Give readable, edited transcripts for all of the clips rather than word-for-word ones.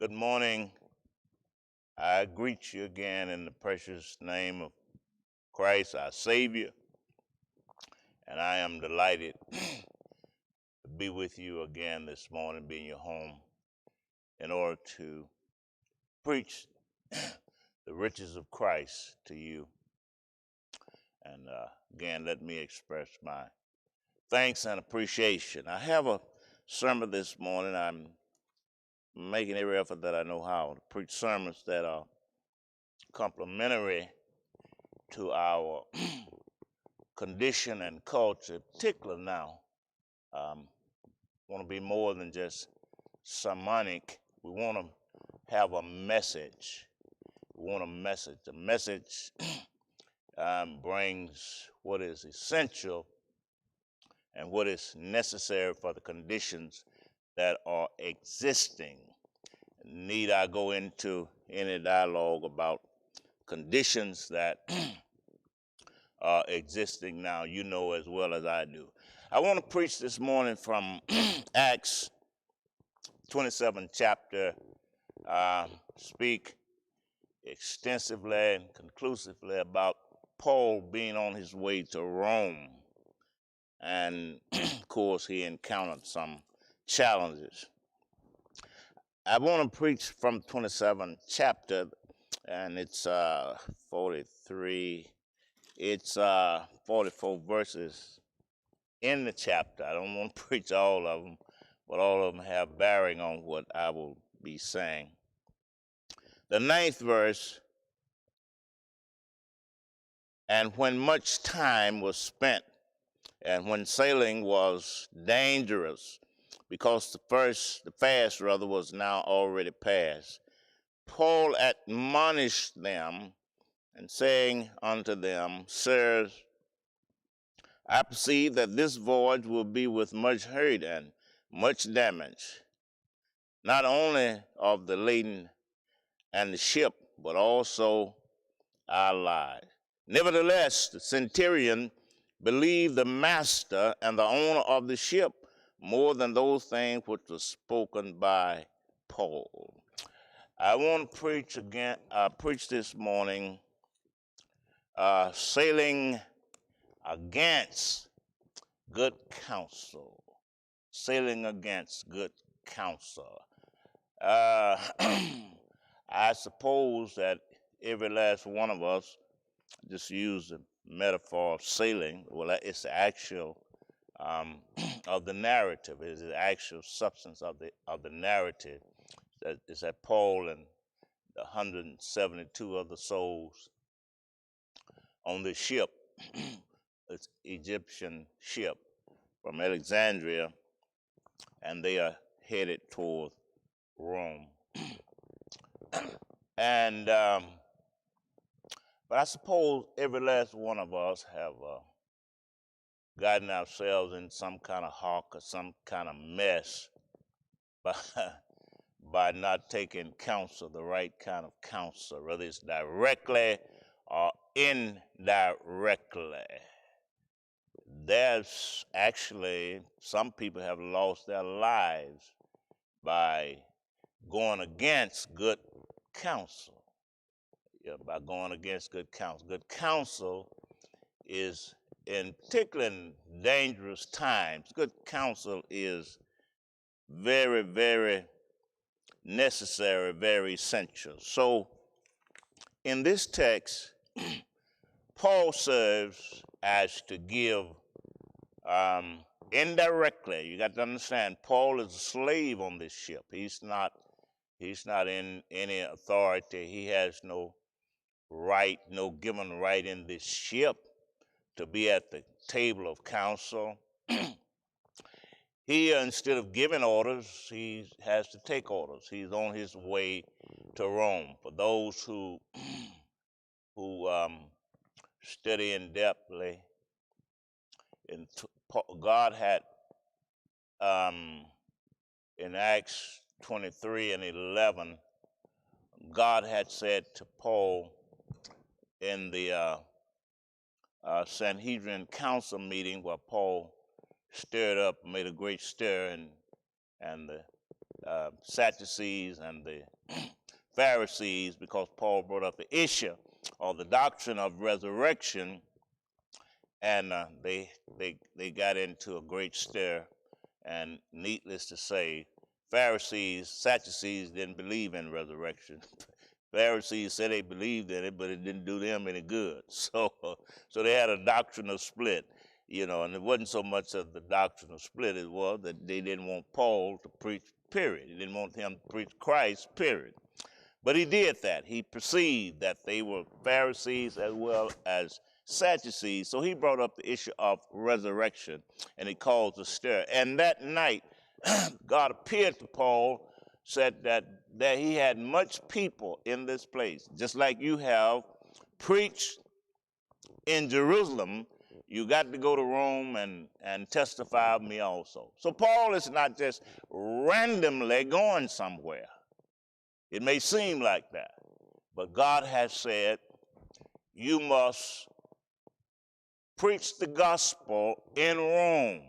Good morning. I greet you again in the precious name of Christ, our Savior, and I am delighted to be with you again this morning, be in your home, in order to preach the riches of Christ to you. And again, let me express my thanks and appreciation. I have a sermon this morning. I'm making every effort that I know how to preach sermons that are complementary to our condition and culture, particularly now. Want to be more than just sermonic. We want to have a message. We want a message. The message brings what is essential and what is necessary for the conditions that are existing. Need I go into any dialogue about conditions that are existing now? You know as well as I do. I want to preach this morning from Acts 27 chapter, speak extensively and conclusively about Paul being on his way to Rome. And of course, he encountered some challenges. I want to preach from 27 chapter, and it's 43. It's 44 verses in the chapter. I don't want to preach all of them, but all of them have bearing on what I will be saying. The 9th verse, and when much time was spent, and when sailing was dangerous, because the fast was now already past, Paul admonished them, and saying unto them, Sirs, I perceive that this voyage will be with much hurt and much damage, not only of the laden and the ship, but also our lives. Nevertheless, the centurion believed the master and the owner of the ship more than those things which were spoken by Paul. I want to preach this morning, sailing against good counsel. Sailing against good counsel. I suppose that every last one of us, just use the metaphor of sailing. Well, it's the actual of the narrative. It's the actual substance of the narrative. That is that Paul and the 172 other souls on the ship, it's Egyptian ship from Alexandria, and they are headed toward Rome. And but I suppose every last one of us have gotten ourselves in some kind of hawk or some kind of mess by not taking counsel, the right kind of counsel, whether it's directly or indirectly. There's actually, some people have lost their lives by going against good counsel. By going against good counsel. Good counsel is, in particular in dangerous times, good counsel is very, very necessary, very essential. So in this text, Paul serves as to give indirectly. You got to understand, Paul is a slave on this ship. He's not in any authority. He has no right, no given right in this ship to be at the table of counsel. He, instead of giving orders, he has to take orders. He's on his way to Rome. For those who study in depthly, God had in Acts 23 and 11, God had said to Paul in the Sanhedrin council meeting, where Paul stirred up, made a great stir, and the Sadducees and the Pharisees, because Paul brought up the issue or the doctrine of resurrection, and they got into a great stir. And needless to say, Pharisees, Sadducees didn't believe in resurrection. Pharisees said they believed in it, but it didn't do them any good. So they had a doctrinal split, and it wasn't so much of the doctrinal split, it was that they didn't want Paul to preach, period. They didn't want him to preach Christ, period. But he did that. He perceived that they were Pharisees as well as Sadducees. So he brought up the issue of resurrection, and he caused a stir. And that night, God appeared to Paul, said that he had much people in this place. Just like you have preached in Jerusalem, you got to go to Rome and testify of me also. So Paul is not just randomly going somewhere. It may seem like that, but God has said, you must preach the gospel in Rome.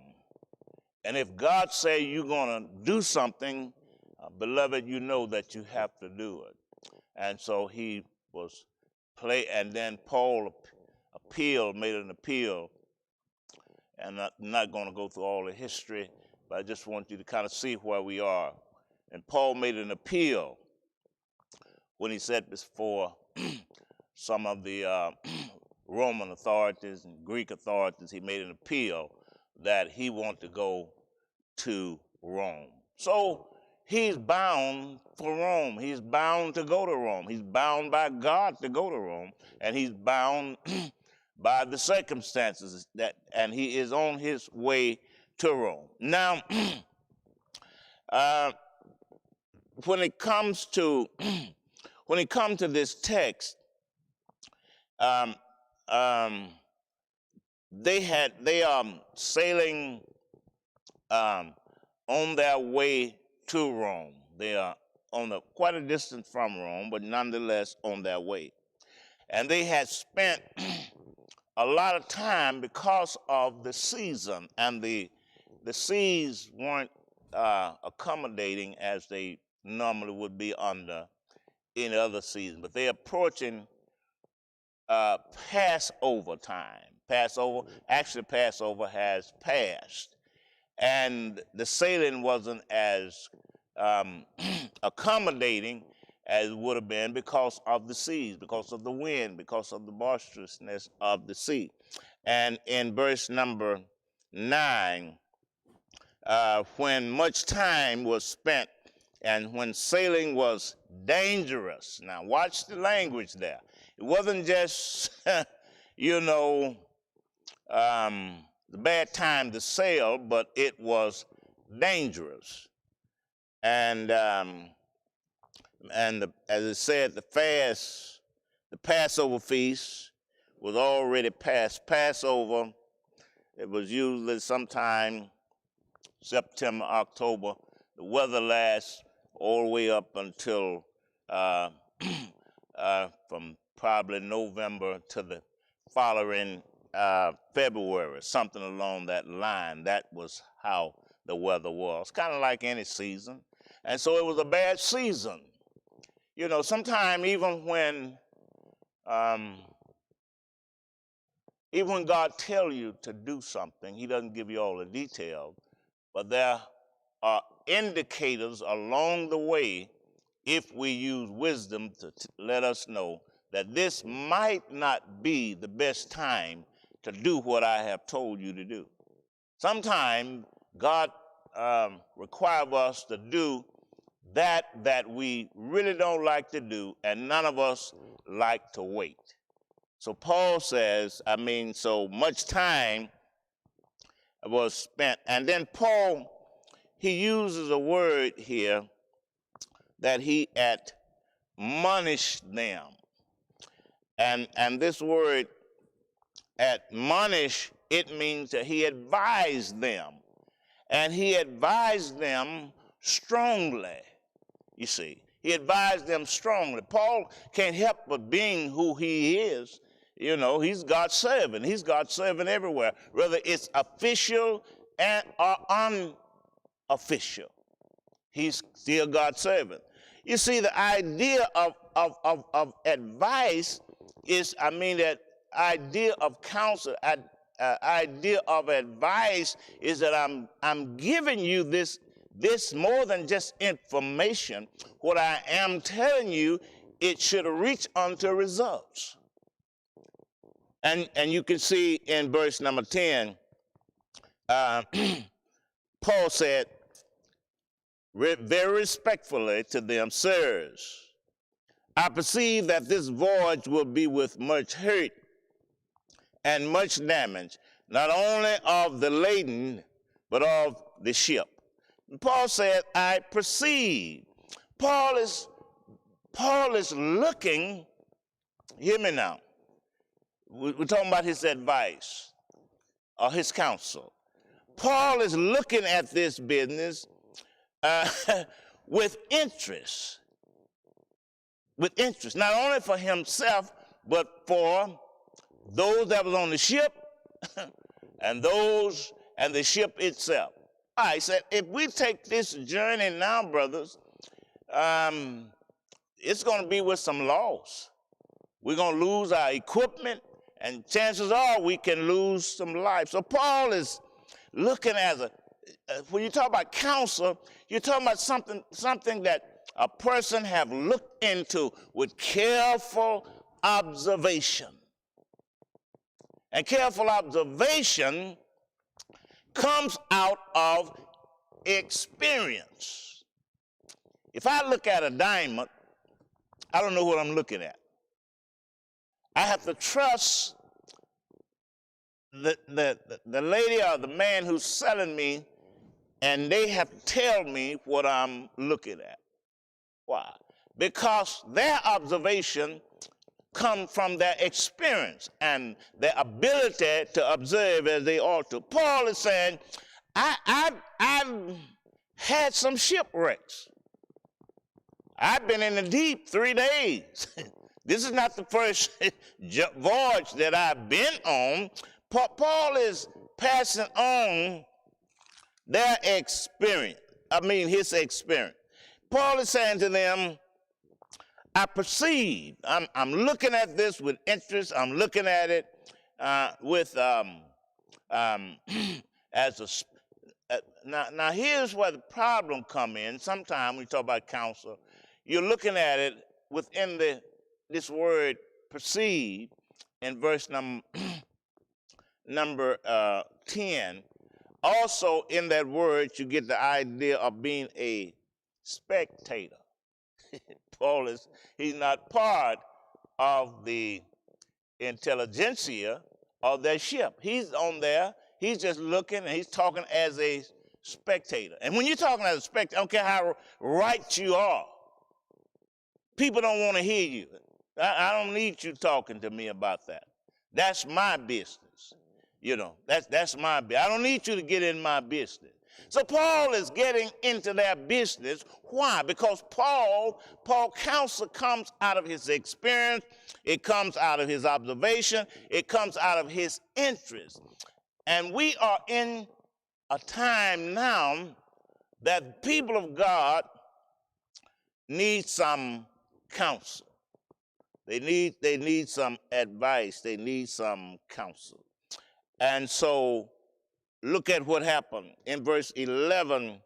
And if God say you're going to do something, beloved, you know that you have to do it. And so he was and then Paul made an appeal. And I'm not going to go through all the history, but I just want you to kind of see where we are. And Paul made an appeal when he said before some of the Roman authorities and Greek authorities, he made an appeal that he wanted to go to Rome. So he's bound for Rome. He's bound to go to Rome. He's bound by God to go to Rome, and he's bound by the circumstances and he is on his way to Rome. Now, when it comes to this text, they are sailing on their way to Rome. They are on quite a distance from Rome, but nonetheless on their way. And they had spent a lot of time because of the season, and the seas weren't accommodating as they normally would be under any other season. But they're approaching Passover time. Passover has passed, and the sailing wasn't as accommodating as it would have been because of the seas, because of the wind, because of the boisterousness of the sea. And in verse number 9, when much time was spent and when sailing was dangerous. Now watch the language there. It wasn't just, the bad time to sail, but it was dangerous. And as it said, the Passover feast was already past. Passover, it was usually sometime September, October. The weather lasts all the way up until from probably November to the following February, something along that line. That was how the weather was, kind of like any season. And so it was a bad season. Sometimes even when God tells you to do something, he doesn't give you all the details, but there are indicators along the way, if we use wisdom to let us know that this might not be the best time to do what I have told you to do. Sometimes God requires us to do that we really don't like to do, and none of us like to wait. So Paul says, so much time was spent. And then Paul, he uses a word here that he admonished them. And this word admonish, it means that he advised them. And he advised them strongly. You see, he advised them strongly. Paul can't help but being who he is. He's God's servant. He's God's servant everywhere, whether it's official or unofficial. He's still God's servant. You see, the idea of advice is, that idea of counsel, idea of advice is that I'm giving you this more than just information. What I am telling you, it should reach unto results. And you can see in verse number 10, Paul said, very respectfully to them, sirs, I perceive that this voyage will be with much hurt and much damage, not only of the laden, but of the ship. And Paul said, I perceive. Paul is looking, hear me now, we're talking about his advice or his counsel. Paul is looking at this business with interest, not only for himself, but for those that was on the ship and the ship itself. All right, so if we take this journey now, brothers, it's going to be with some loss. We're going to lose our equipment, and chances are we can lose some life. So Paul is looking at when you talk about counsel, you're talking about something that a person have looked into with careful observation. And careful observation comes out of experience. If I look at a diamond, I don't know what I'm looking at. I have to trust the lady or the man who's selling me, and they have to tell me what I'm looking at. Why? Because their observation comes from their experience and their ability to observe as they ought to. Paul is saying, I've had some shipwrecks. I've been in the deep 3 days. This is not the first voyage that I've been on. Paul is passing on their experience. His experience. Paul is saying to them, I perceive. I'm looking at this with interest. I'm looking at it with as a. Now here's where the problem come in. Sometimes we talk about counsel, you're looking at it within this word perceive in verse number 10. Also in that word you get the idea of being a spectator. Paul he's not part of the intelligentsia of that ship. He's on there. He's just looking, and he's talking as a spectator. And when you're talking as a spectator, I don't care how right you are, people don't want to hear you. I don't need you talking to me about that. That's my business. That's my business. I don't need you to get in my business. So Paul is getting into their business. Why? Because Paul counsel comes out of his experience. It comes out of his observation. It comes out of his interest. And we are in a time now that people of God need some counsel. They need some advice. They need some counsel. And so look at what happened. In verse 11,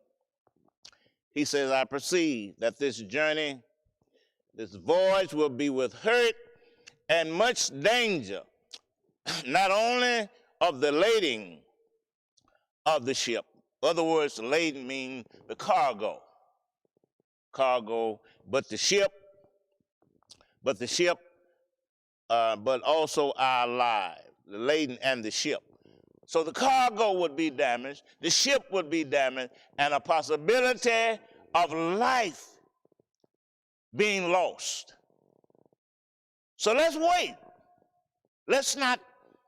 he says, I perceive that this journey, this voyage will be with hurt and much danger, not only of the lading of the ship. In other words, laden means the cargo, but the ship, but also our lives, the laden and the ship. So the cargo would be damaged, the ship would be damaged, and a possibility of life being lost. So let's wait. Let's not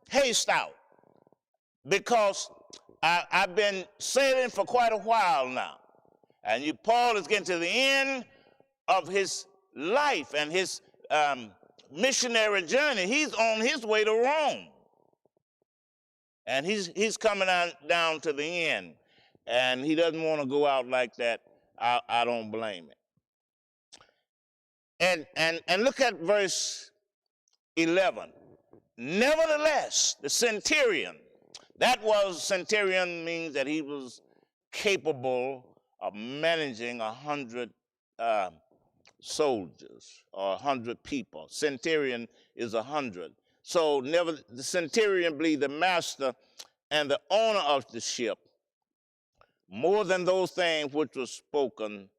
haste out, because I've been sailing for quite a while now, and Paul is getting to the end of his life and his missionary journey. He's on his way to Rome. And he's coming down to the end, and he doesn't want to go out like that I don't blame it. And look at verse 11. Nevertheless, the centurion, centurion means that he was capable of managing 100 soldiers or 100 people. Centurion is 100. So the centurion believed the master and the owner of the ship more than those things which were spoken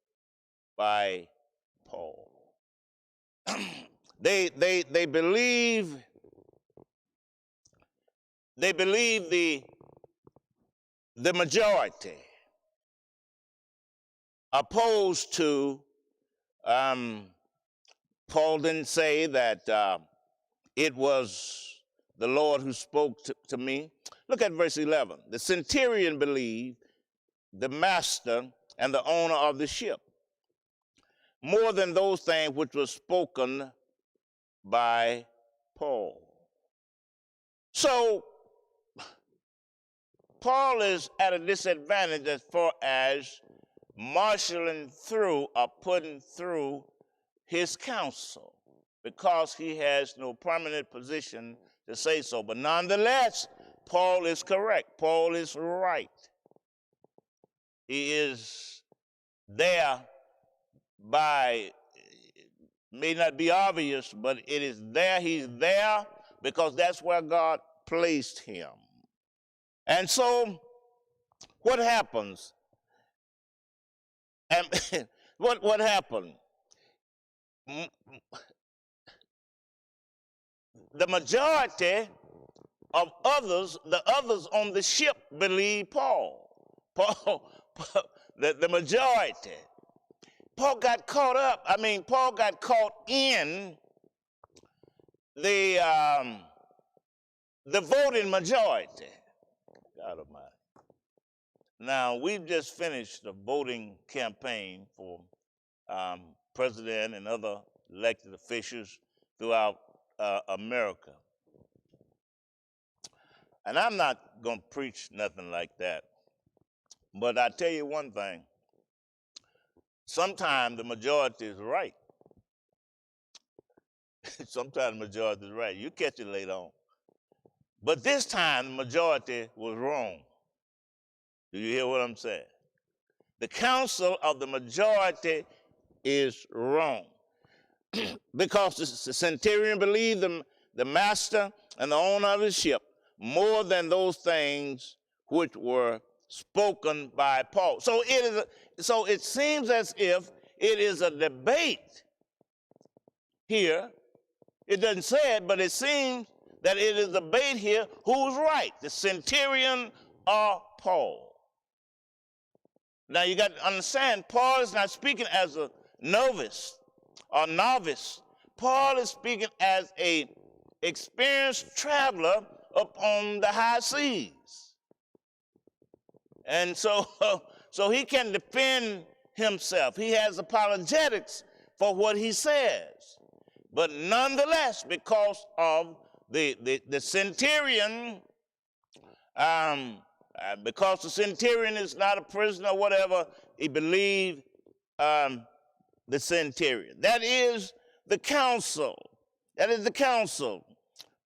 by Paul. They believe the majority, opposed to Paul didn't say that it was the Lord who spoke to me. Look at verse 11. The centurion believed the master and the owner of the ship more than those things which were spoken by Paul. So Paul is at a disadvantage as far as marshaling through or putting through his counsel, because he has no permanent position to say so. But nonetheless, Paul is correct. Paul is right. He is there by, may not be obvious, but it is there. He's there because that's where God placed him. And so what happens? And what happened? The majority of the others on the ship believed Paul. The majority. Paul got caught up. Paul got caught in the voting majority. God Almighty. Now, we've just finished the voting campaign for president and other elected officials throughout America. And I'm not going to preach nothing like that. But I tell you one thing. Sometimes the majority is right. Sometimes the majority is right. You catch it later on. But this time, the majority was wrong. Do you hear what I'm saying? The counsel of the majority is wrong. Because the centurion believed the master and the owner of his ship more than those things which were spoken by Paul. So it seems as if it is a debate here. It doesn't say it, but it seems that it is a debate here. Who's right, the centurion or Paul? Now you got to understand, Paul is not speaking as a novice or novice. Paul is speaking as a experienced traveler upon the high seas. And so he can defend himself. He has apologetics for what he says. But nonetheless, because of the centurion, because the centurion is not a prisoner or whatever, he believed the centurion. That is the counsel. That is the counsel.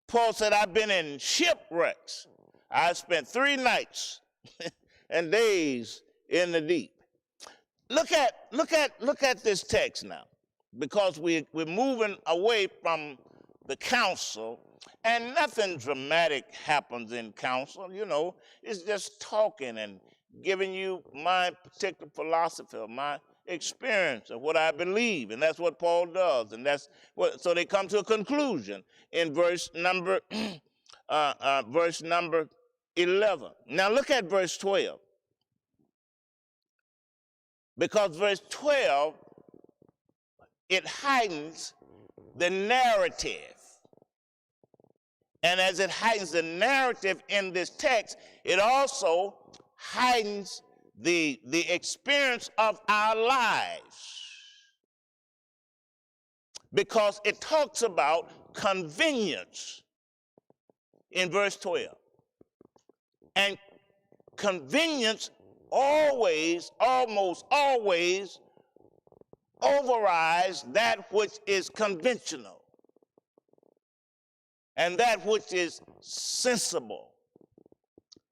Paul said, I've been in shipwrecks. I spent 3 nights and days in the deep. Look at this text now, because we're moving away from the counsel, and nothing dramatic happens in counsel. It's just talking and giving you my particular philosophy or my experience of what I believe, and that's what Paul does, and so they come to a conclusion in verse number 11. Now look at verse 12, because verse 12, it heightens the narrative. And as it heightens the narrative in this text, it also heightens the experience of our lives. Because it talks about convenience in verse 12. And convenience always, almost always, overrides that which is conventional and that which is sensible.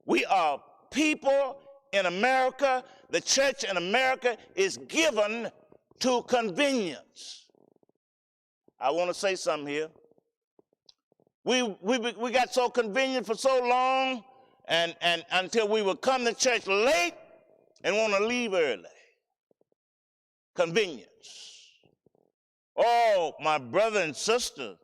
We are people in America, the church in America is given to convenience. I want to say something here. We got so convenient for so long and until we would come to church late and want to leave early. Convenience. Oh, my brother and sister,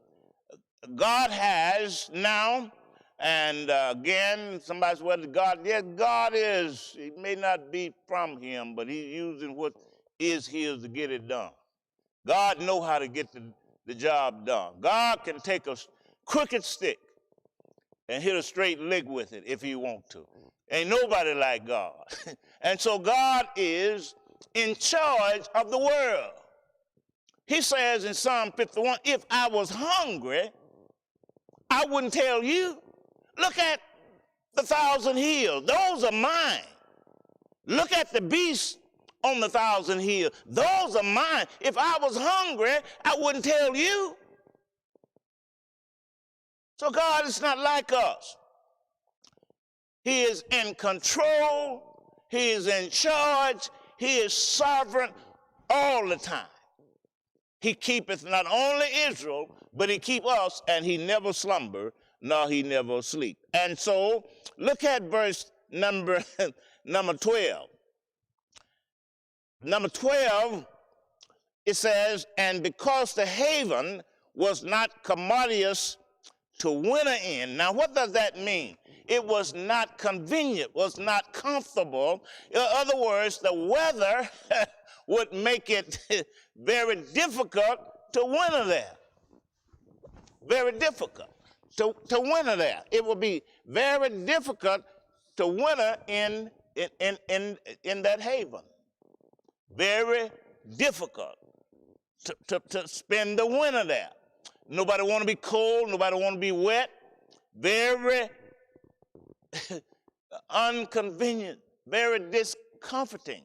God has now, and again, somebody said, well, God, yes, God is, it may not be from him, but he's using what is his to get it done. God knows how to get the job done. God can take a crooked stick and hit a straight lick with it if he wants to. Ain't nobody like God. And so God is in charge of the world. He says in Psalm 51, if I was hungry, I wouldn't tell you. Look at the 1,000 hills. Those are mine. Look at the beasts on the 1,000 hills. Those are mine. If I was hungry, I wouldn't tell you. So God is not like us. He is in control. He is in charge. He is sovereign all the time. He keepeth not only Israel, but he keep us, and he never slumber, nor he never sleep. And so, look at verse number 12. Number 12, it says, and because the haven was not commodious to winter in. Now, what does that mean? It was not convenient, was not comfortable. In other words, the weather would make it very difficult to winter there. Very difficult to winter there. It would be very difficult to winter in that haven. Very difficult to spend the winter there. Nobody want to be cold. Nobody want to be wet. Very inconvenient. Very discomforting.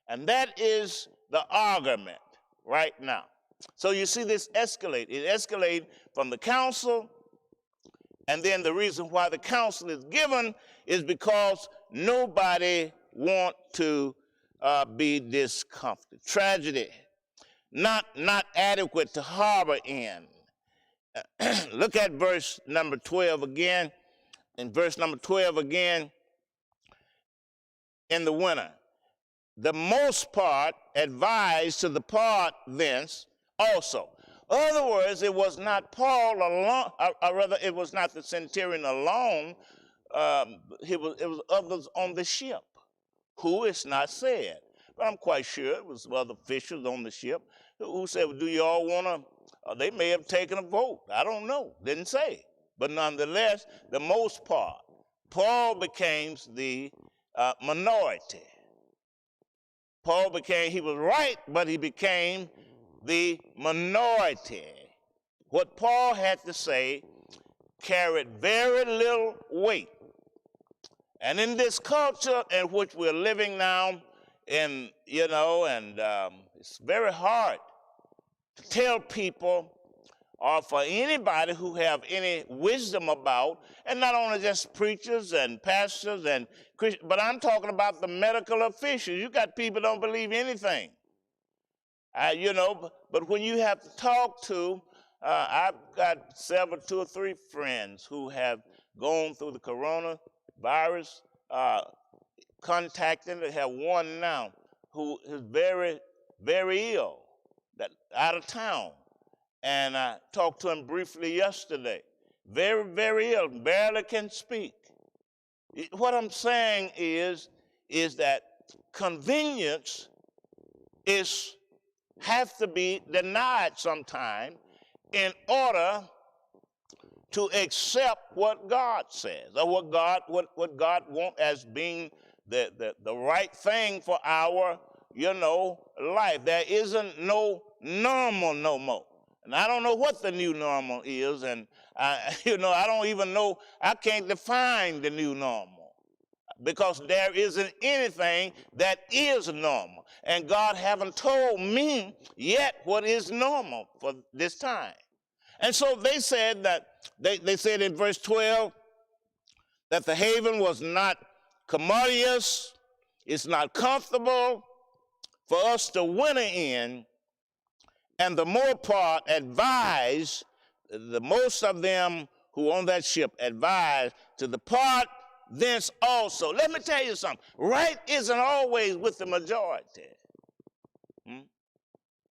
And that is the argument right now. So you see this escalate. It escalated from the council, and then the reason why the council is given is because nobody want to be discomforted. Tragedy, not adequate to harbor in. Look at verse number 12 again. In verse number 12 again, in the winter. The most part advised to depart thence also. In other words, it was not Paul alone, or rather, it was not the centurion alone. It was others on the ship, who is not said. But I'm quite sure it was other officials on the ship who said, well, do you all want to, they may have taken a vote. I don't know, didn't say. But nonetheless, the most part, Paul became the minority. Paul he was right, but he became the minority. What Paul had to say carried very little weight. And in this culture in which we're living now, it's very hard to tell people or for anybody who have any wisdom about, and not only just preachers and pastors and Christians, but I'm talking about the medical officials. You got people don't believe anything. But when you have to talk to, I've got two or three friends who have gone through the coronavirus, contacting, they have one now who is very, very ill, that out of town. And I talked to him briefly yesterday. Very, very ill, barely can speak. What I'm saying is that convenience have to be denied sometime in order to accept what God says, or what God wants as being the right thing for our, life. There isn't no normal no more. And I don't know what the new normal is, and I don't even know, I can't define the new normal. because there isn't anything that is normal. And God haven't told me yet what is normal for this time. And so they said that, they said in verse 12, that the haven was not commodious, it's not comfortable for us to winter in, and the more part advised, the most of them who on that ship advised to depart thence also. Let me tell you something. Right isn't always with the majority.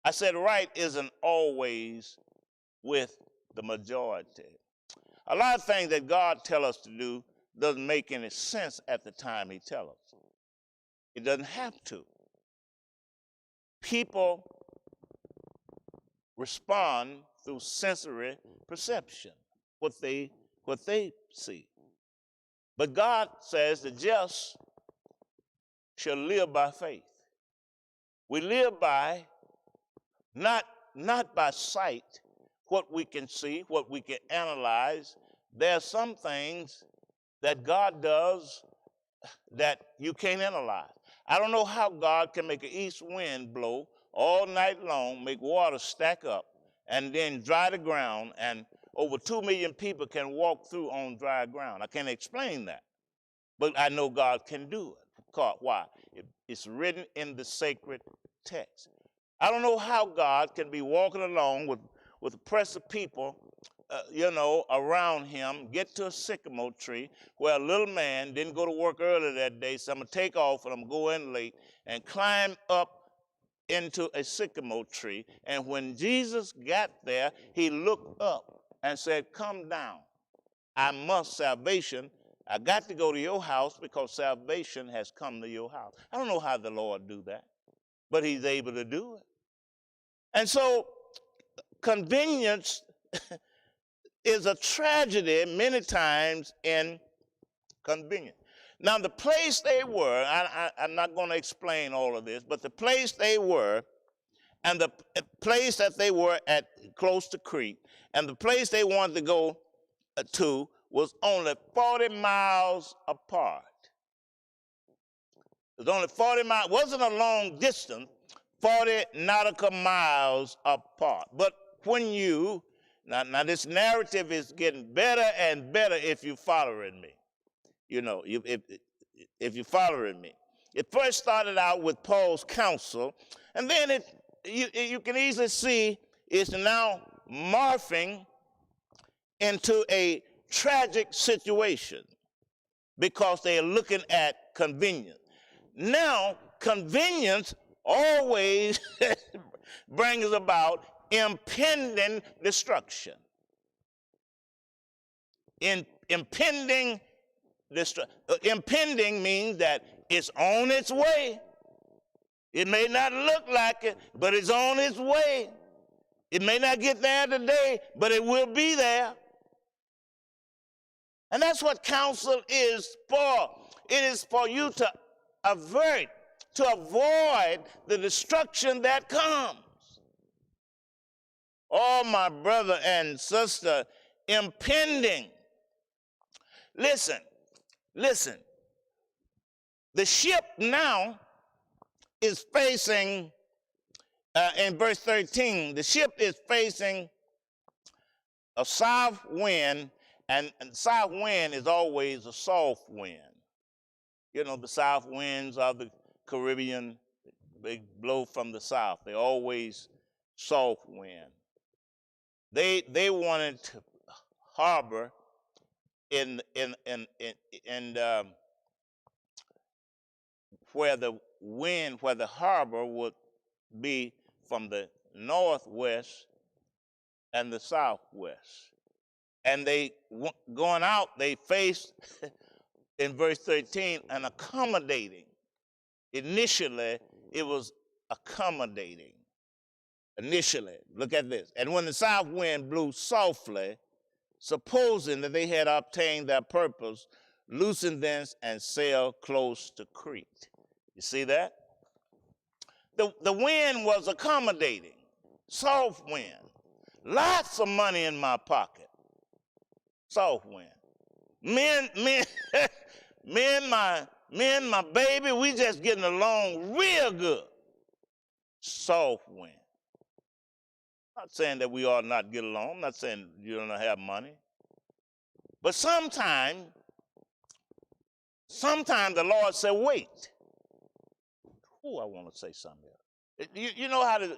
I said right isn't always with the majority. A lot of things that God tells us to do doesn't make any sense at the time he tells us. It doesn't have to. People respond through sensory perception, what they see. But God says the just shall live by faith. We live by not by sight, what we can see, what we can analyze. There are some things that God does that you can't analyze. I don't know how God can make an east wind blow all night long, make water stack up, and then dry the ground, and over 2 million people can walk through on dry ground. I can't explain that, but I know God can do it. Why? It's written in the sacred text. I don't know how God can be walking along with a press of people, around him, get to a sycamore tree where a little man didn't go to work early that day, so I'm going to take off and I'm going to go in late, and climb up into a sycamore tree. And when Jesus got there, he looked up and said, "Come down. Salvation. I got to go to your house because salvation has come to your house." I don't know how the Lord do that, but he's able to do it. And so convenience is a tragedy many times in convenience. Now, the place they were, I'm not going to explain all of this, but the place they were, and the place that they were at close to Crete, and the place they wanted to go to was only 40 miles apart. It was only 40 miles. It wasn't a long distance, 40 nautical miles apart. But when you, now this narrative is getting better and better if you're following me. If you're following me. It first started out with Paul's counsel, and then you can easily see it's now morphing into a tragic situation because they are looking at convenience. Now, convenience always brings about impending destruction. Impending means that it's on its way. It may not look like it, but it's on its way. It may not get there today, but it will be there. And that's what counsel is for. It is for you to avoid the destruction that comes. Oh, my brother and sister, impending. Listen. The ship now is facing, in verse 13, the ship is facing a south wind, and south wind is always a soft wind. The south winds of the Caribbean, they blow from the south. They're always soft wind. They wanted to harbor in where the harbor would be from the northwest and the southwest. And they going out, they faced in verse 13 an accommodating. Initially, it was accommodating. Initially, look at this. And when the south wind blew softly, supposing that they had obtained their purpose, loosened thence and sailed close to Crete. You see that? The wind was accommodating. Soft wind. Lots of money in my pocket. Soft wind. Men me and my baby, we just getting along real good. Soft wind. I'm not saying that we ought not get along. I'm not saying you don't have money. But sometimes the Lord said, wait. I want to say something else. You know how to,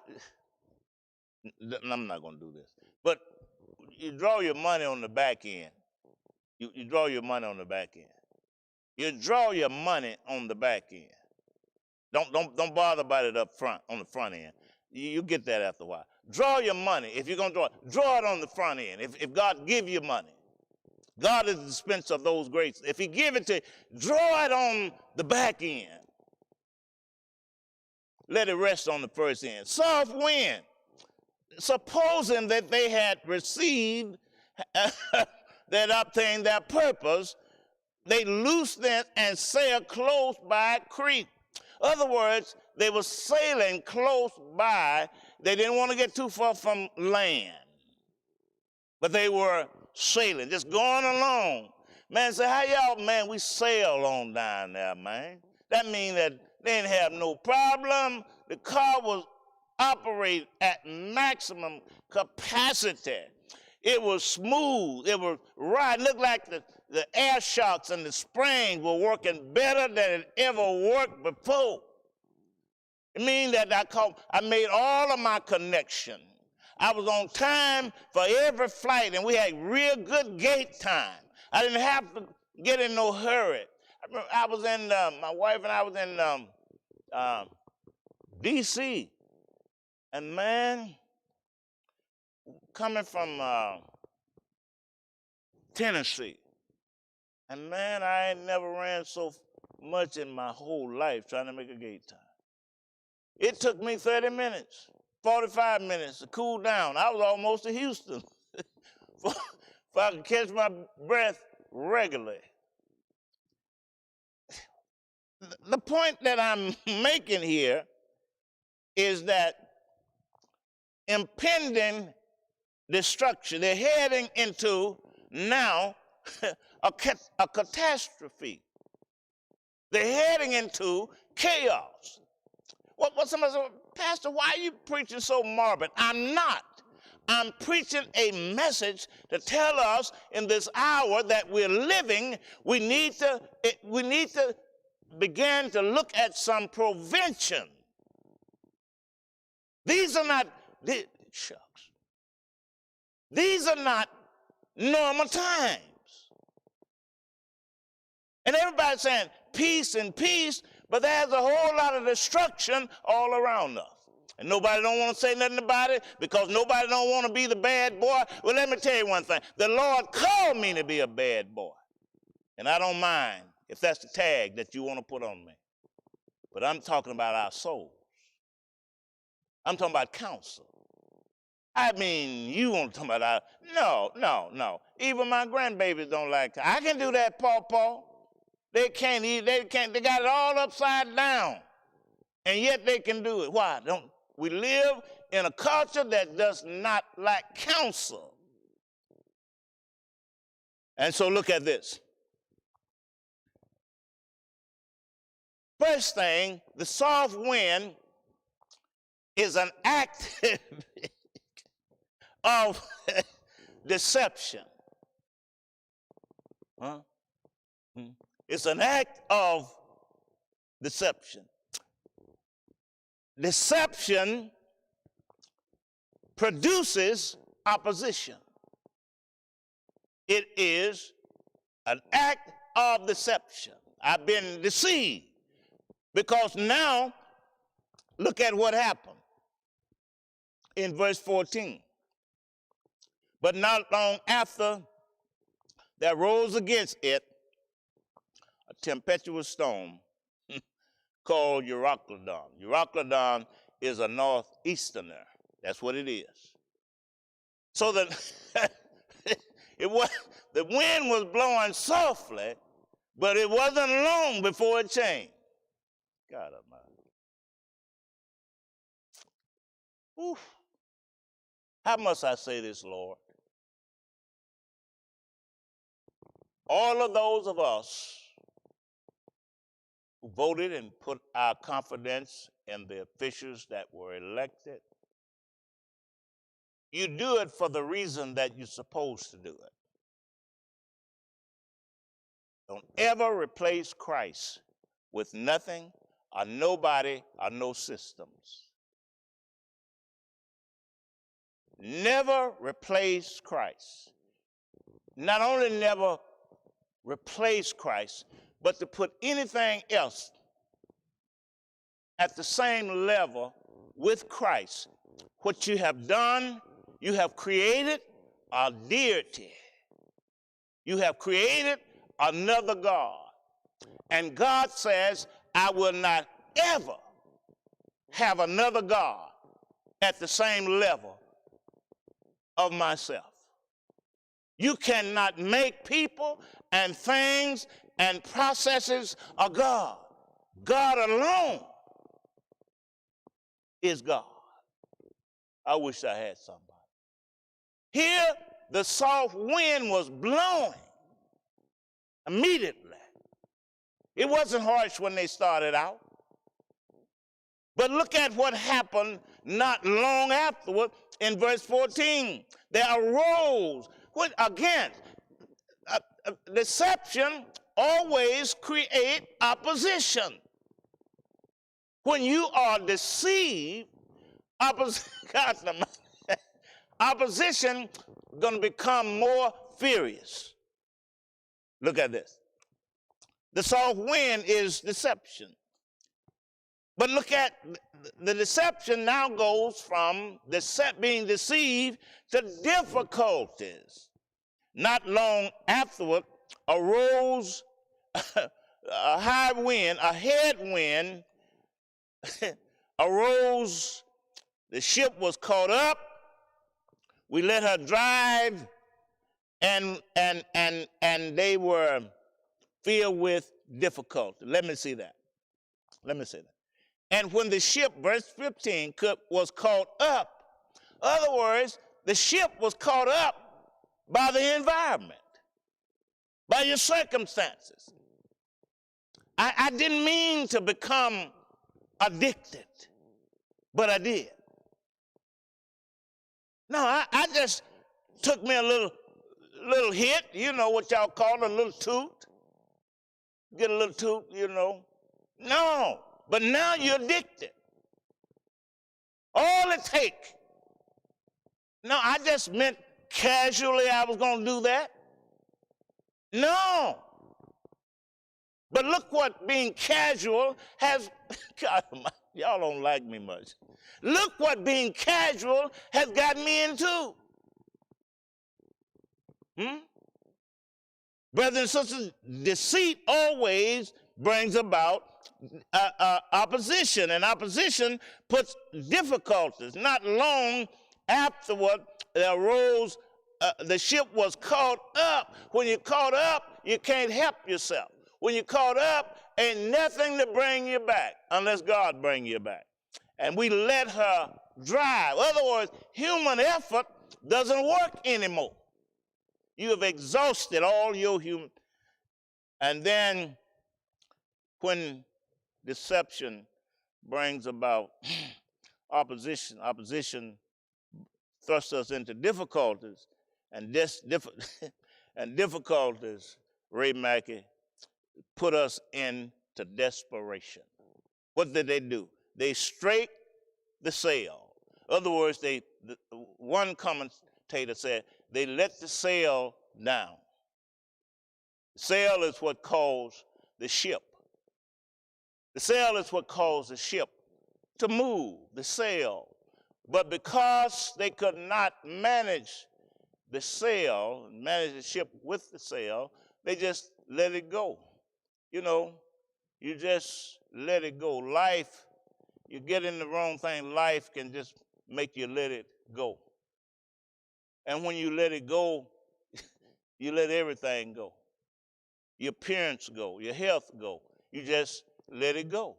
I'm not going to do this, but you draw your money on the back end. You draw your money on the back end. You draw your money on the back end. Don't bother about it up front, on the front end. You get that after a while. Draw your money. If you're going to draw it on the front end. If God give you money, God is the dispenser of those graces. If he give it to you, draw it on the back end. Let it rest on the first end. Soft wind. Supposing that they had received, that obtained their purpose, they loosed it and sailed close by Crete. Other words, they were sailing close by. They didn't want to get too far from land. But they were sailing, just going along. Man, say, how y'all, man, we sail on down there, man. That means that they didn't have no problem. The car was operating at maximum capacity. It was smooth. It was right. It looked like the air shocks and the springs were working better than it ever worked before. It means that I made all of my connections. I was on time for every flight, and we had real good gate time. I didn't have to get in no hurry. I remember I was in, my wife and I was in D.C., and man, coming from Tennessee, and man, I ain't never ran so much in my whole life trying to make a gate time. It took me 30 minutes, 45 minutes to cool down. I was almost to Houston if I could catch my breath regularly. The point that I'm making here is that impending destruction, they're heading into now a catastrophe. They're heading into chaos. What somebody said, Pastor, why are you preaching so morbid? I'm not. I'm preaching a message to tell us in this hour that we're living, we need to begin to look at some prevention. These are not, shucks. These are not normal times. And everybody's saying peace and peace, but there's a whole lot of destruction all around us. And nobody don't want to say nothing about it because nobody don't want to be the bad boy. Well, let me tell you one thing. The Lord called me to be a bad boy. And I don't mind if that's the tag that you want to put on me. But I'm talking about our souls. I'm talking about counsel. I mean, you want to talk about our, no. Even my grandbabies don't like it. I can do that, Paw. They can't eat, they got it all upside down. And yet they can do it. Why? We live in a culture that does not like counsel. And so look at this. First thing, the soft wind is an act of deception. It's an act of deception. Deception produces opposition. It is an act of deception. I've been deceived because now look at what happened in verse 14. But not long after there rose against it a tempestuous storm called Euroclydon. Euroclydon is a northeasterner. That's what it is. So the wind was blowing softly, but it wasn't long before it changed. God Almighty. Oof. How must I say this, Lord? All of those of us voted and put our confidence in the officials that were elected. You do it for the reason that you're supposed to do it. Don't ever replace Christ with nothing or nobody or no systems. Never replace Christ. Not only never replace Christ, but to put anything else at the same level with Christ. What you have done, you have created a deity. You have created another God. And God says, I will not ever have another God at the same level of myself. You cannot make people and things and processes a God. God alone is God. I wish I had somebody. Here, the soft wind was blowing immediately. It wasn't harsh when they started out. But look at what happened not long afterward in verse 14. There arose, deception always creates opposition. When you are deceived, opposition going to become more furious. Look at this. The soft wind is deception. But look at the deception now goes from being deceived to difficulties. Not long afterward arose a high wind, a headwind arose. The ship was caught up. We let her drive, and they were filled with difficulty. Let me see that. And when the ship, verse 15, was caught up, in other words, the ship was caught up by the environment, by your circumstances. I didn't mean to become addicted, but I did. No, I just took me a little hit, you know what y'all call it, a little toot. Get a little toot, you know. No, but now you're addicted. All it takes. No, I just meant casually I was going to do that. No. But look what being casual has, God, y'all don't like me much. Look what being casual has gotten me into. Brothers and sisters, deceit always brings about opposition, and opposition puts difficulties. Not long afterward, there arose, the ship was caught up. When you're caught up, you can't help yourself. When you're caught up, ain't nothing to bring you back unless God bring you back. And we let her drive. In other words, human effort doesn't work anymore. You have exhausted all your human. And then when deception brings about opposition thrusts us into difficulties, and difficulties, Ray Mackey, put us into desperation. What did they do? They straight the sail. In other words, one commentator said, they let the sail down. The sail is what caused the ship. The sail is what caused the ship to move, the sail. But because they could not manage the sail, manage the ship with the sail, they just let it go. You know, you just let it go. Life, you get in the wrong thing, life can just make you let it go. And when you let it go, you let everything go. Your appearance go, your health go. You just let it go.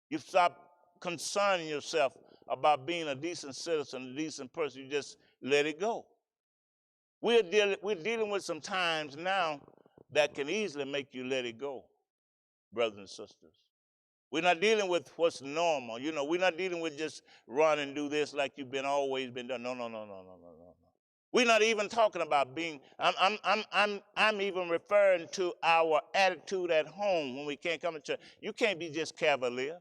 You stop concerning yourself about being a decent citizen, a decent person. You just let it go. We're dealing with some times now that can easily make you let it go, brothers and sisters. We're not dealing with what's normal. We're not dealing with just run and do this like you've always been done. No, no, no, no, no, no, no. We're not even talking about being. I'm even referring to our attitude at home when we can't come to church. You can't be just cavalier.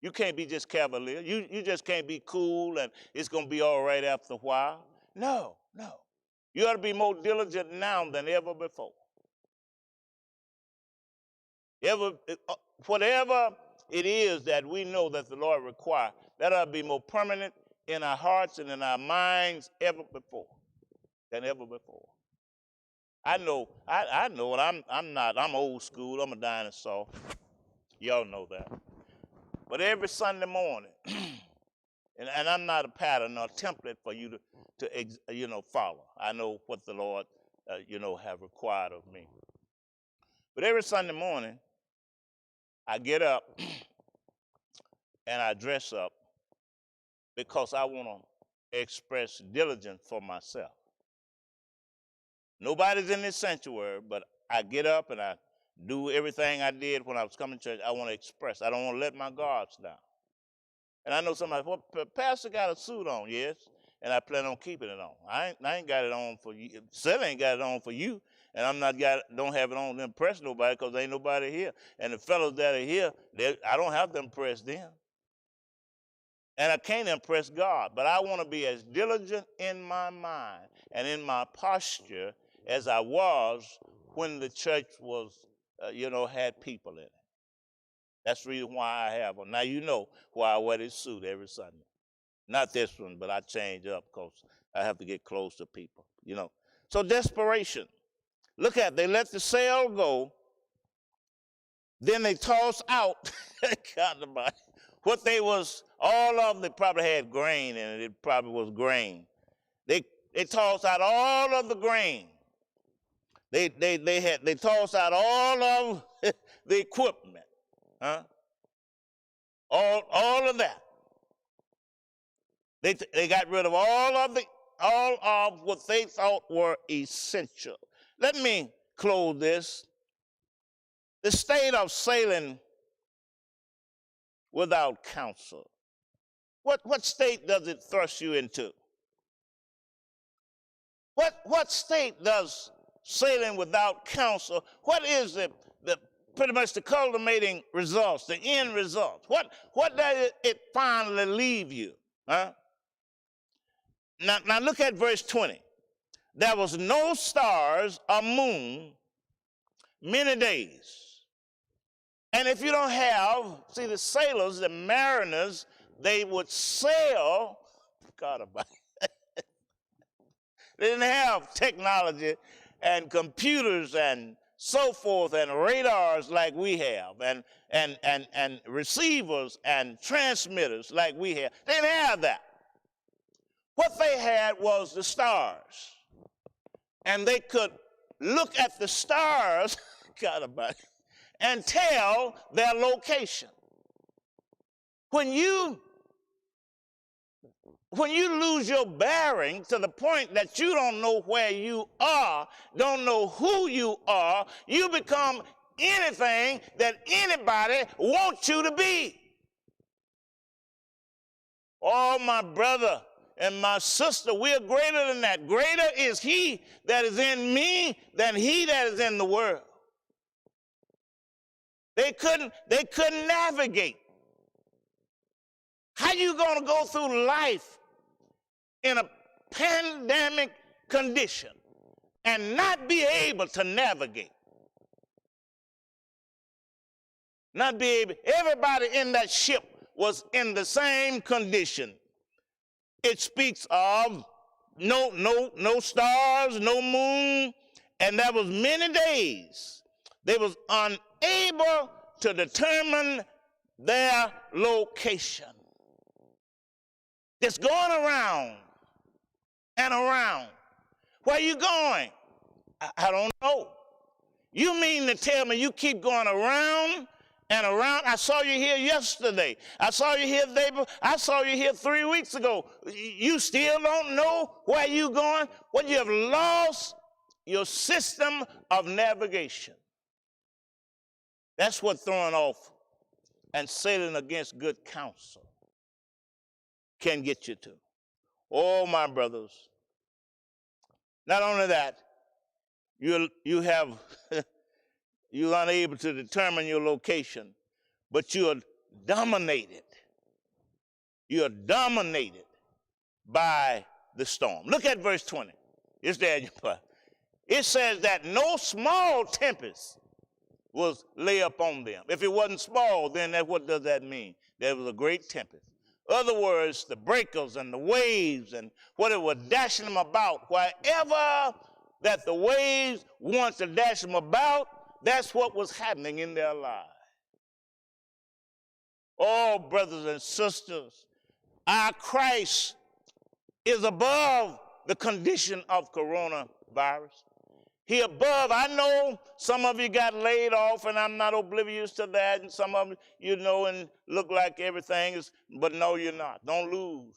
You can't be just cavalier. You just can't be cool and it's going to be all right after a while. No, no. You ought to be more diligent now than ever before. Whatever it is that we know that the Lord requires, that ought to be more permanent in our hearts and in our minds than ever before. I know it. I'm old school. I'm a dinosaur. Y'all know that. But every Sunday morning, and I'm not a pattern or a template for you to follow. I know what the Lord, have required of me. But every Sunday morning, I get up and I dress up because I want to express diligence for myself. Nobody's in this sanctuary, but I get up and I do everything I did when I was coming to church. I want to express. I don't want to let my guards down. And I know somebody, well, Pastor got a suit on, yes, and I plan on keeping it on. I ain't got it on for you. Still ain't got it on for you, and don't have it on to impress nobody because ain't nobody here. And the fellows that are here, I don't have to impress them. And I can't impress God, but I want to be as diligent in my mind and in my posture as I was when the church was, had people in it. That's the reason why I have one. Now you know why I wear this suit every Sunday. Not this one, but I change up because I have to get close to people, So desperation. Look at, they let the sail go, then they toss out, what they was, all of them, they probably had grain in it. It probably was grain. They tossed out all of the grain. They tossed out all of the equipment. All of that. They got rid of all of what they thought were essential. Let me close this. The state of sailing without counsel. What state does it thrust you into? What state does sailing without counsel, what is the pretty much the culminating results, the end results? What does it finally leave you? Now look at verse 20. There was no stars or moon many days. And if you don't have, see, the sailors, the mariners, they would sail, God about it. They didn't have technology and computers and so forth and radars like we have and receivers and transmitters like we have. They didn't have that. What they had was the stars. And they could look at the stars, God about it, and tell their location. When you lose your bearing to the point that you don't know where you are, don't know who you are, you become anything that anybody wants you to be. Oh, my brother and my sister, we're greater than that. Greater is he that is in me than he that is in the world. They couldn't navigate. How you going to go through life in a pandemic condition and not be able to navigate? Not be able. Everybody in that ship was in the same condition. It speaks of no stars, no moon, and there was many days they was unable to determine their location. Just going around and around. Where you going? I don't know. You mean to tell me you keep going around and around? I saw you here yesterday. I saw you here the day before. I saw you here 3 weeks ago. You still don't know where you going? Well, you have lost your system of navigation. That's what's throwing off and sailing against good counsel can get you to. Oh, my brothers. Not only that, you're unable to determine your location, but you are dominated. You are dominated by the storm. Look at verse 20. It's there in your part. It says that no small tempest was lay upon them. If it wasn't small, then what does that mean? There was a great tempest. In other words, the breakers and the waves and what it was dashing them about, wherever that the waves want to dash them about, that's what was happening in their lives. Oh, brothers and sisters, our Christ is above the condition of coronavirus. He above. I know some of you got laid off, and I'm not oblivious to that, and some of you know and look like everything is, but no, you're not. Don't lose.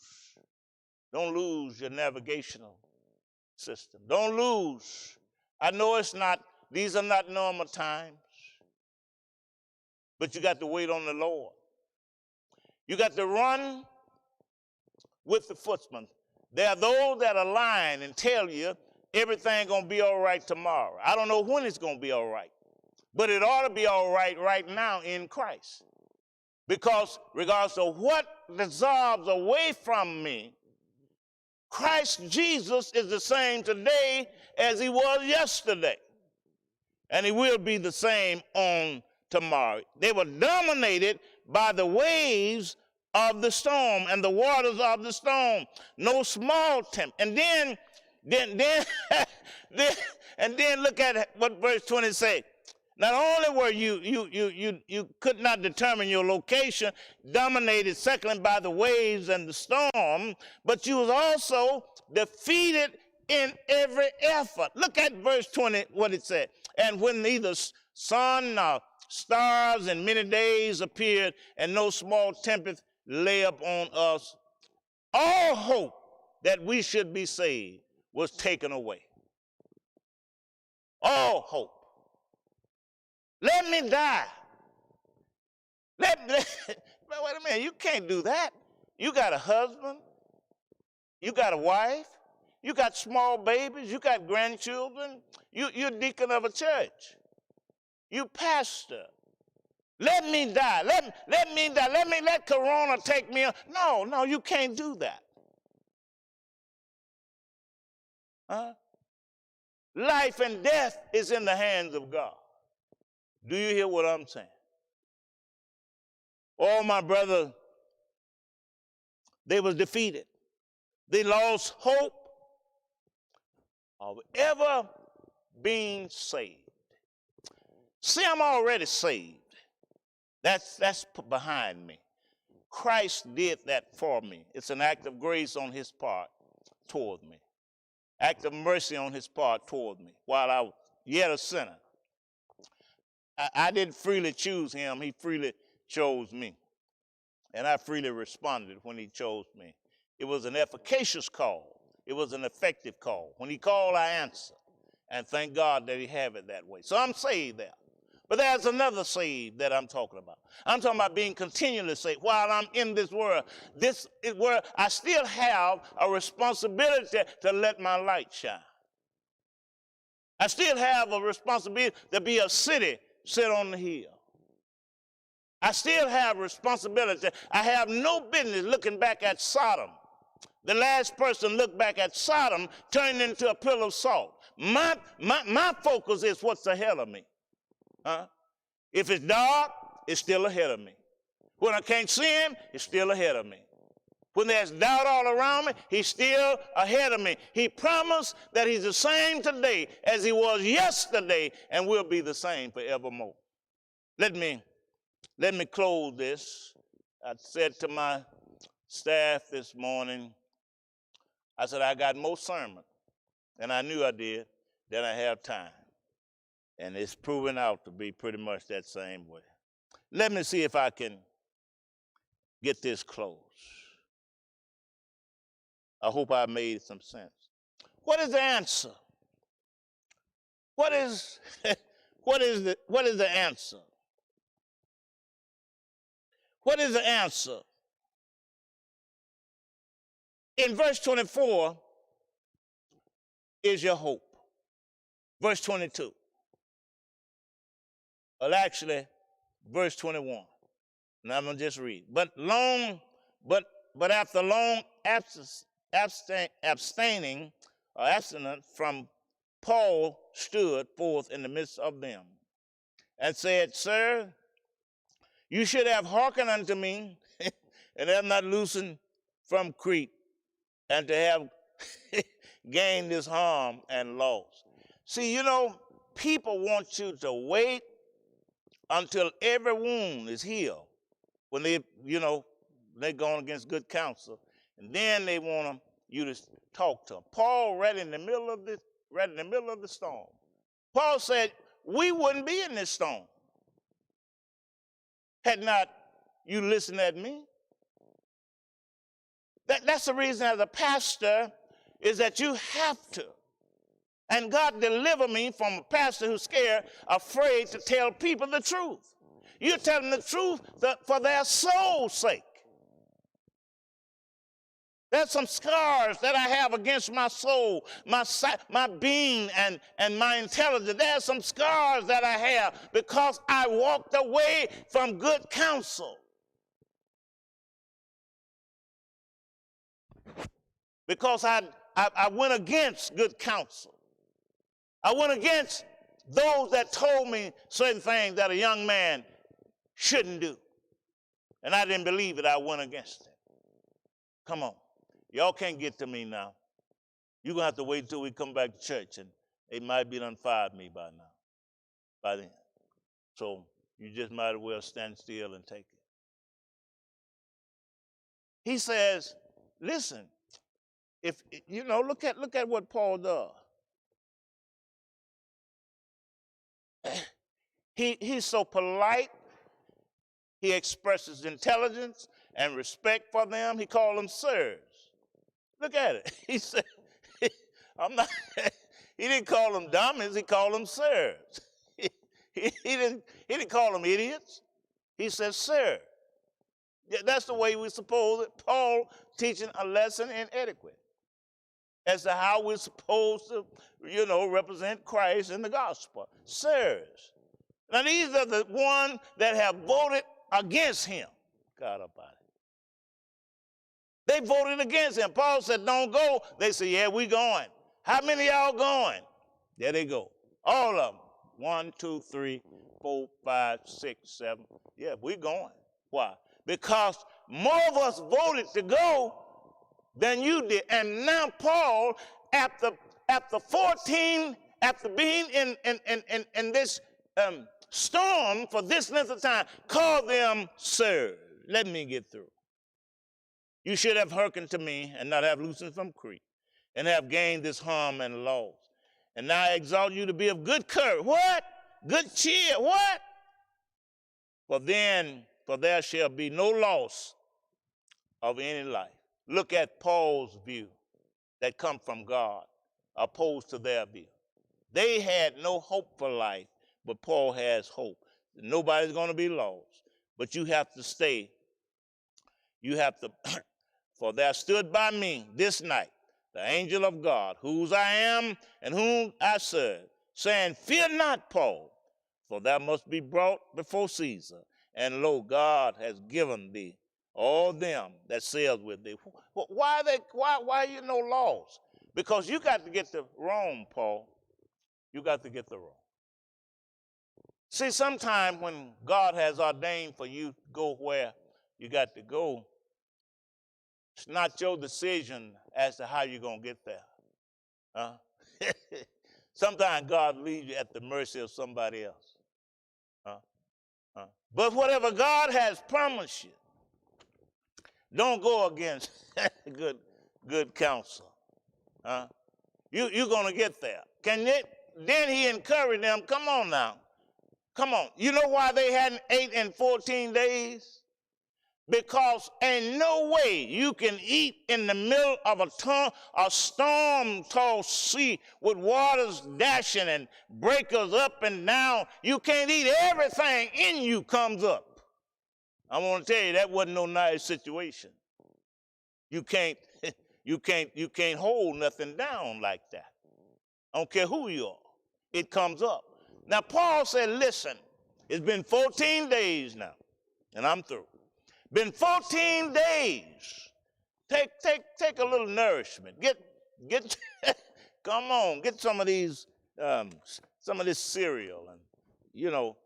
Don't lose your navigational system. Don't lose. I know these are not normal times, but you got to wait on the Lord. You got to run with the footmen. There are those that are lying and tell you everything going to be all right tomorrow. I don't know when it's going to be all right, but it ought to be all right now in Christ. Because regardless of what dissolves away from me, Christ Jesus is the same today as he was yesterday. And he will be the same on tomorrow. They were dominated by the waves of the storm and the waters of the storm. No small temp. And then look at what verse 20 say. Not only were you could not determine your location, dominated secondly by the waves and the storm, but you was also defeated in every effort. Look at verse 20, what it said. And when neither sun nor stars in many days appeared, and no small tempest lay upon us, all hope that we should be saved was taken away. All hope. Let me die. Wait a minute, you can't do that. You got a husband, you got a wife, you got small babies, you got grandchildren, you're deacon of a church, you pastor. Let me die. Let me die. Let Corona take me. No, you can't do that. Huh? Life and death is in the hands of God. Do you hear what I'm saying? Oh, my brother, they was defeated. They lost hope of ever being saved. See, I'm already saved. That's behind me. Christ did that for me. It's an act of grace on his part toward me. Act of mercy on his part toward me while I was yet a sinner. I didn't freely choose him. He freely chose me. And I freely responded when he chose me. It was an efficacious call. It was an effective call. When he called, I answered. And thank God that he have it that way. So I'm saved there. But there's another saved that I'm talking about. I'm talking about being continually saved. While I'm in this world, I still have a responsibility to let my light shine. I still have a responsibility to be a city set on the hill. I still have responsibility. I have no business looking back at Sodom. The last person looked back at Sodom turned into a pillar of salt. My focus is what's ahead of me. Huh? If it's dark, it's still ahead of me. When I can't see him, it's still ahead of me. When there's doubt all around me, he's still ahead of me. He promised that he's the same today as he was yesterday and will be the same forevermore. Let me close this. I said to my staff this morning, I said, I got more sermon, and I knew I did, than I have time. And it's proven out to be pretty much that same way. Let me see if I can get this close. I hope I made some sense. What is the answer? What is the answer? What is the answer? In verse 24 is your hope. Verse 22. Well, actually, verse 21. Now I'm going to just read. But after long abstaining or abstinence from, Paul stood forth in the midst of them and said, Sir, you should have hearkened unto me and have not loosened from Crete, and to have gained this harm and loss. See, people want you to wait until every wound is healed when they're going against good counsel, and then they want you to talk to them. Paul, right in the middle of the storm, Paul said, we wouldn't be in this storm had not you listened at me. That's the reason as a pastor is that you have to. And God deliver me from a pastor who's scared, afraid to tell people the truth. You're telling the truth for their soul's sake. There's some scars that I have against my soul, my being, and my intelligence. There's some scars that I have because I walked away from good counsel. Because I went against good counsel. I went against those that told me certain things that a young man shouldn't do. And I didn't believe it. I went against it. Come on. Y'all can't get to me now. You're going to have to wait until we come back to church, and they might be done fired me by now, by then. So you just might as well stand still and take it. He says, listen, if look at what Paul does. He's so polite. He expresses intelligence and respect for them. He called them sirs. Look at it. He said, he didn't call them dummies. He called them sirs. He didn't call them idiots. He said, sir. Yeah, that's the way we're supposed to. Paul teaching a lesson in etiquette as to how we're supposed to, represent Christ in the gospel. Sirs. Now, these are the ones that have voted against him. God about it. They voted against him. Paul said, don't go. They said, yeah, we going. How many of y'all going? There they go. All of them. 1, 2, 3, 4, 5, 6, 7. Yeah, we going. Why? Because more of us voted to go than you did. And now Paul, after being in this storm for this length of time, called them sirs. Let me get through. You should have hearkened to me and not have loosened from Crete, and have gained this harm and loss. And now I exalt you to be of good courage. What? Good cheer. What? For there shall be no loss of any life. Look at Paul's view that come from God, opposed to their view. They had no hope for life, but Paul has hope. Nobody's going to be lost, but you have to stay. You have to, for there stood by me this night the angel of God, whose I am and whom I serve, saying, fear not, Paul, for thou must be brought before Caesar. And lo, God has given thee all them that sailed with thee. Why you no lost? Because you got to get to Rome, Paul. You got to get to Rome. See, sometime when God has ordained for you to go where you got to go, it's not your decision as to how you're going to get there. Sometimes God leaves you at the mercy of somebody else. But whatever God has promised you, don't go against good counsel. You're going to get there. Then he encouraged them, come on now. Come on. You know why they hadn't ate in 14 days? Because ain't no way you can eat in the middle of a storm-tossed sea with waters dashing and breakers up and down. You can't eat. Everything in you comes up. I want to tell you that wasn't no nice situation. You can't, you can't hold nothing down like that. I don't care who you are. It comes up. Now Paul said, listen, it's been 14 days now, and I'm through. Been 14 days. Take a little nourishment. Get come on, get some of these some of this cereal, and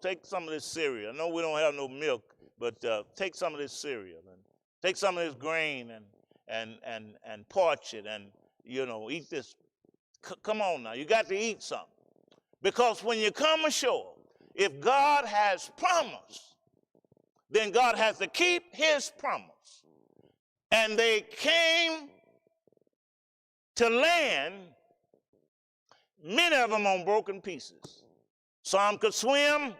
take some of this cereal. I know we don't have no milk, but take some of this cereal and take some of this grain and parch it and eat this. Come on now, you got to eat something. Because when you come ashore, if God has promised, then God has to keep his promise. And they came to land, many of them on broken pieces. Some could swim,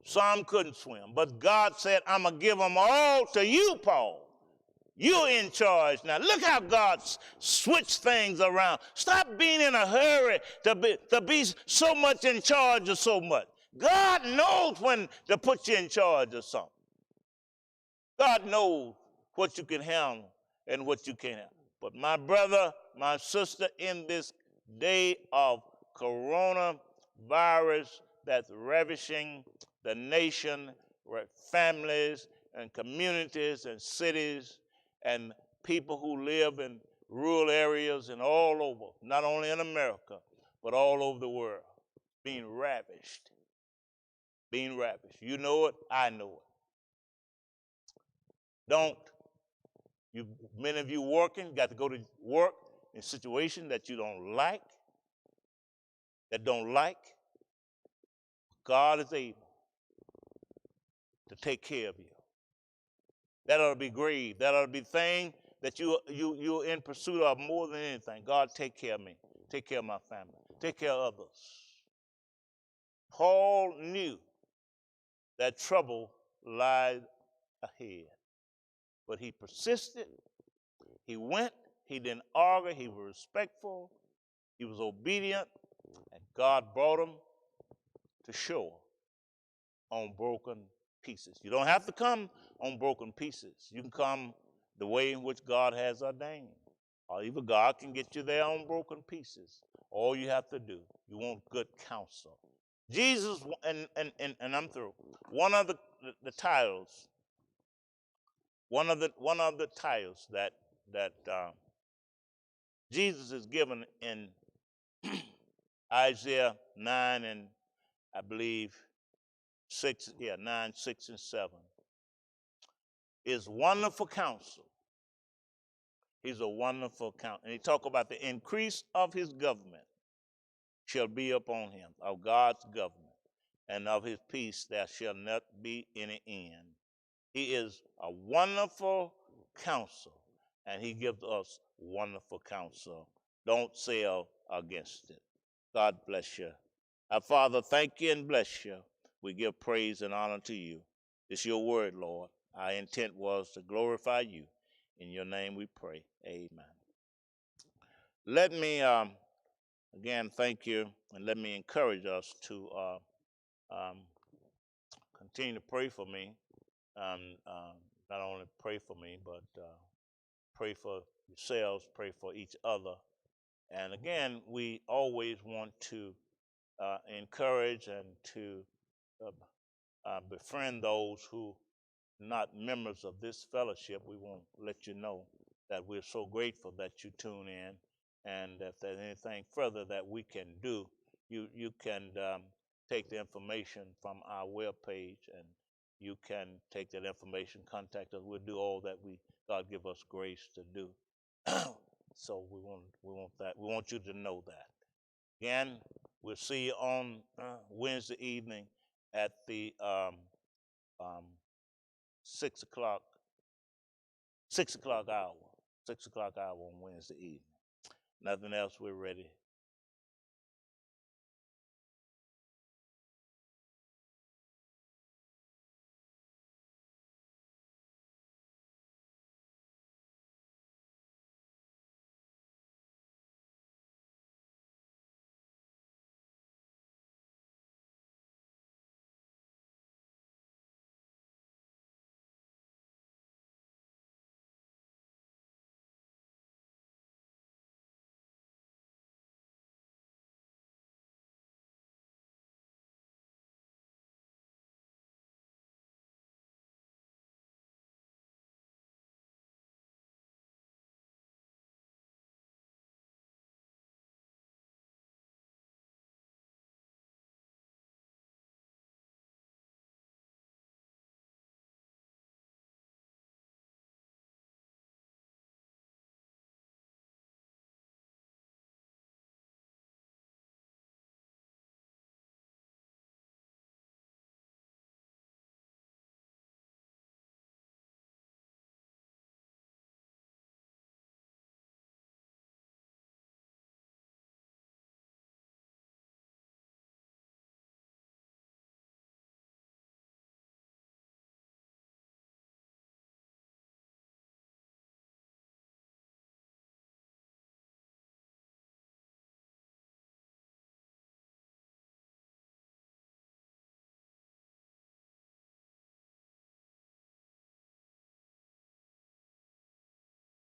some couldn't swim. But God said, I'm going to give them all to you, Paul. You're in charge now. Look how God switched things around. Stop being in a hurry to be so much in charge of so much. God knows when to put you in charge of something. God knows what you can handle and what you can't handle. But my brother, my sister, in this day of coronavirus that's ravishing the nation, families and communities and cities and people who live in rural areas and all over, not only in America, but all over the world, being ravished. Being ravished. You know it, I know it. Many of you working, got to go to work in a situation that you don't like, God is able to take care of you. That ought to be grave. That ought to be the thing that you're in pursuit of more than anything. God, take care of me. Take care of my family. Take care of others. Paul knew that trouble lied ahead, but he persisted. He went. He didn't argue. He was respectful. He was obedient. And God brought him to shore on broken pieces. You don't have to come on broken pieces. You can come the way in which God has ordained. Or even God can get you there on broken pieces. All you have to do, you want good counsel. Jesus, and I'm through. One of the titles, one of the titles that Jesus is given in Isaiah 9 and I believe 9, 6, and 7 is Wonderful Counsel. He's a wonderful counsel. And he talk about the increase of his government shall be upon him, of God's government, and of his peace there shall not be any end. He is a wonderful counsel, and he gives us wonderful counsel. Don't sail against it. God bless you. Our Father, thank you and bless you. We give praise and honor to you. It's your word, Lord. Our intent was to glorify you. In your name we pray. Amen. Let me, again, thank you, and let me encourage us to continue to pray for me. Not only pray for me, but pray for yourselves, pray for each other. And again, we always want to encourage and to befriend those who are not members of this fellowship. We want to let you know that we're so grateful that you tune in, and if there's anything further that we can do, you can take the information from our webpage, and you can take that information, contact us. We'll do all that God give us grace to do. So we want that. We want you to know that. Again, we'll see you on Wednesday evening at the 6 o'clock hour. 6 o'clock hour on Wednesday evening. Nothing else, we're ready